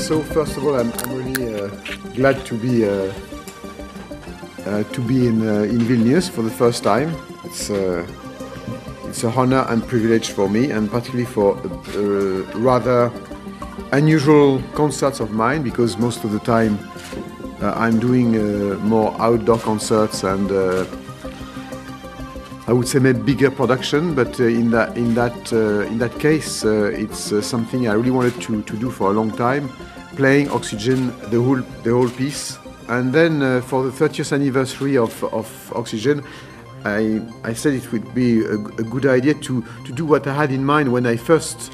So first of all, I'm really glad to be in Vilnius for the first time. It's an honor and privilege for me, and particularly for rather unusual concerts of mine, because most of the time I'm doing more outdoor concerts and I would say maybe bigger production, but in that case, it's something I really wanted to do for a long time, playing Oxygen, the whole piece. And then for the 30th anniversary of Oxygen, I said it would be a good idea to do what I had in mind when I first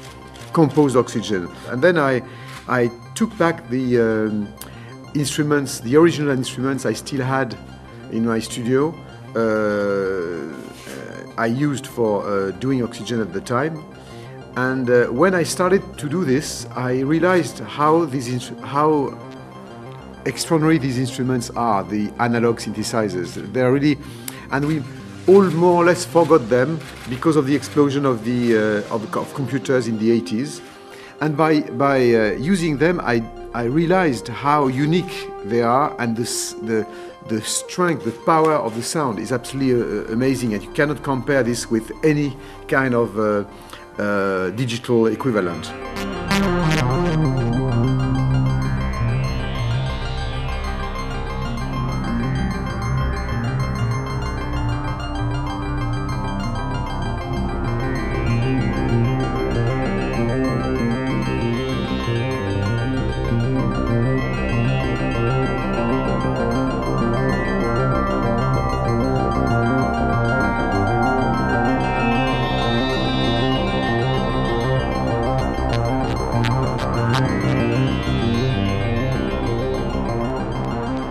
composed Oxygen. And then I took back the instruments, the original instruments I still had in my studio. I used for doing Oxygen at the time, and when I started to do this, I realized how extraordinary these instruments are, the analog synthesizers. They're really, and we all more or less forgot them because of the explosion of computers in the 80s. And by using them, I realized how unique they are, and the strength, the power of the sound is absolutely amazing, and you cannot compare this with any kind of digital equivalent.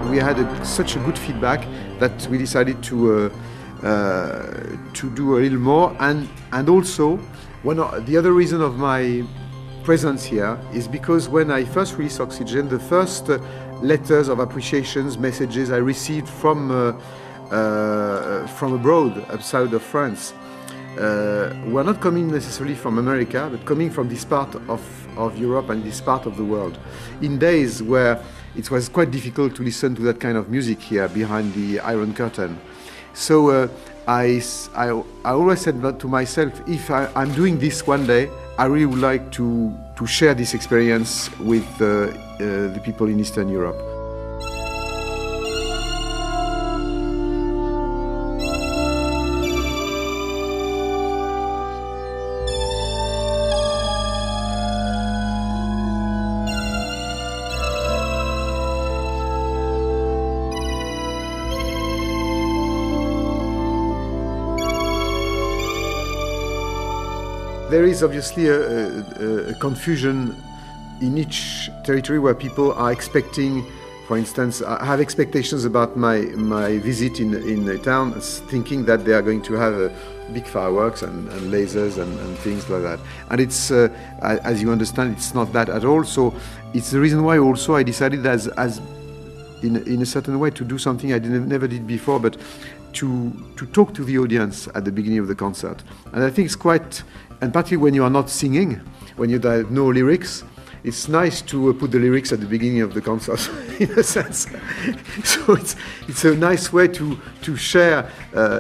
We had such a good feedback that we decided to do a little more, and also the other reason of my presence here is because when I first released Oxygen, the first letters of appreciations, messages I received from abroad, outside of France, were not coming necessarily from America, but coming from this part of Europe and this part of the world, in days where it was quite difficult to listen to that kind of music here behind the Iron Curtain. So I always said to myself, if I'm doing this one day, I really would like to share this experience with the people in Eastern Europe. There is obviously a confusion in each territory where people are expecting, for instance, have expectations about my visit in the town, thinking that they are going to have big fireworks and lasers and things like that. And it's, as you understand, it's not that at all. So it's the reason why also I decided as in a certain way to do something I never did before, but to talk to the audience at the beginning of the concert. And I think it's quite, and particularly when you are not singing, when you have no lyrics, it's nice to put the lyrics at the beginning of the concert, in a sense. So it's a nice way to share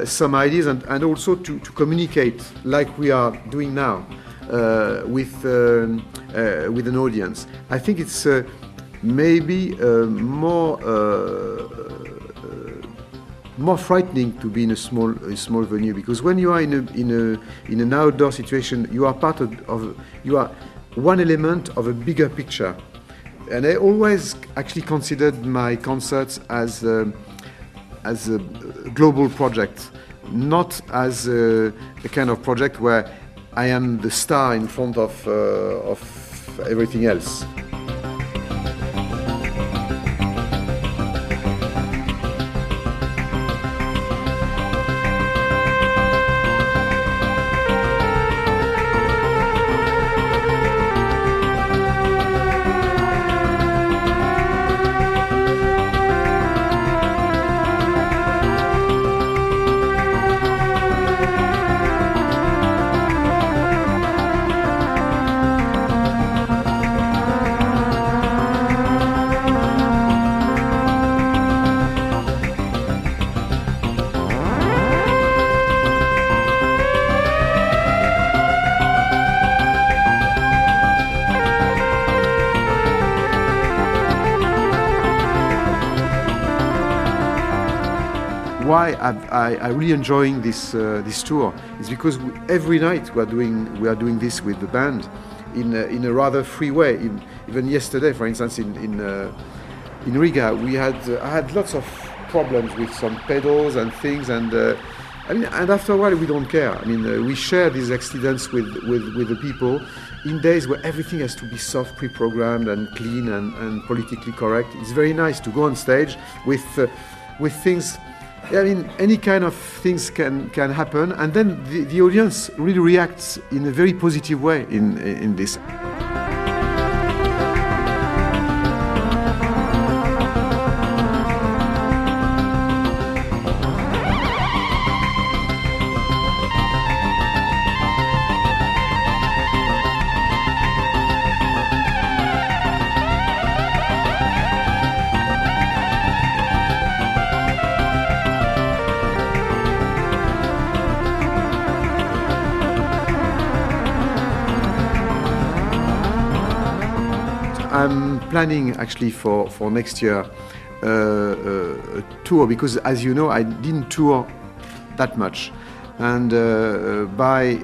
some ideas and also to communicate like we are doing now with an audience. I think it's maybe more frightening to be in a small venue, because when you are in an outdoor situation, you are part you are one element of a bigger picture. And I always actually considered my concerts as a global project. not as a kind of project where I am the star in front of everything else. Why I really enjoying this tour is because every night we are doing this with the band in a rather free way. Even yesterday, for instance, in Riga, I had lots of problems with some pedals and things, and and after a while we don't care. We share these accidents with the people in days where everything has to be soft, pre-programmed, and clean and politically correct. It's very nice to go on stage with things. Any kind of things can happen, and then the audience really reacts in a very positive way in this. I'm planning actually for next year a tour, because as you know I didn't tour that much, and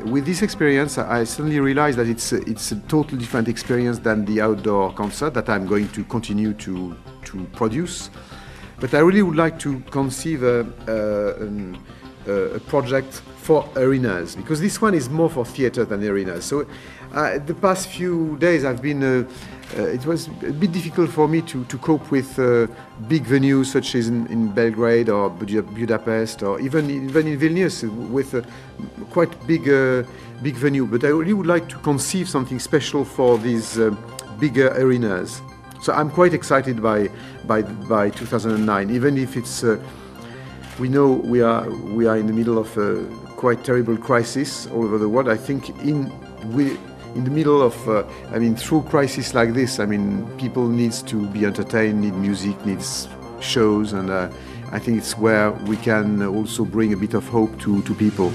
with this experience I suddenly realized that it's a totally different experience than the outdoor concert that I'm going to continue to produce. But I really would like to conceive a project for arenas, because this one is more for theater than arenas. So the past few days I've been it was a bit difficult for me to cope with big venues such as in Belgrade or Budapest, or even in Vilnius with a quite big venue. But I really would like to conceive something special for these bigger arenas. So I'm quite excited by 2009, even if it's we know we are in the middle of a quite terrible crisis all over the world. I think in the middle of through crisis like this, people needs to be entertained, need music, needs shows, and I think it's where we can also bring a bit of hope to people.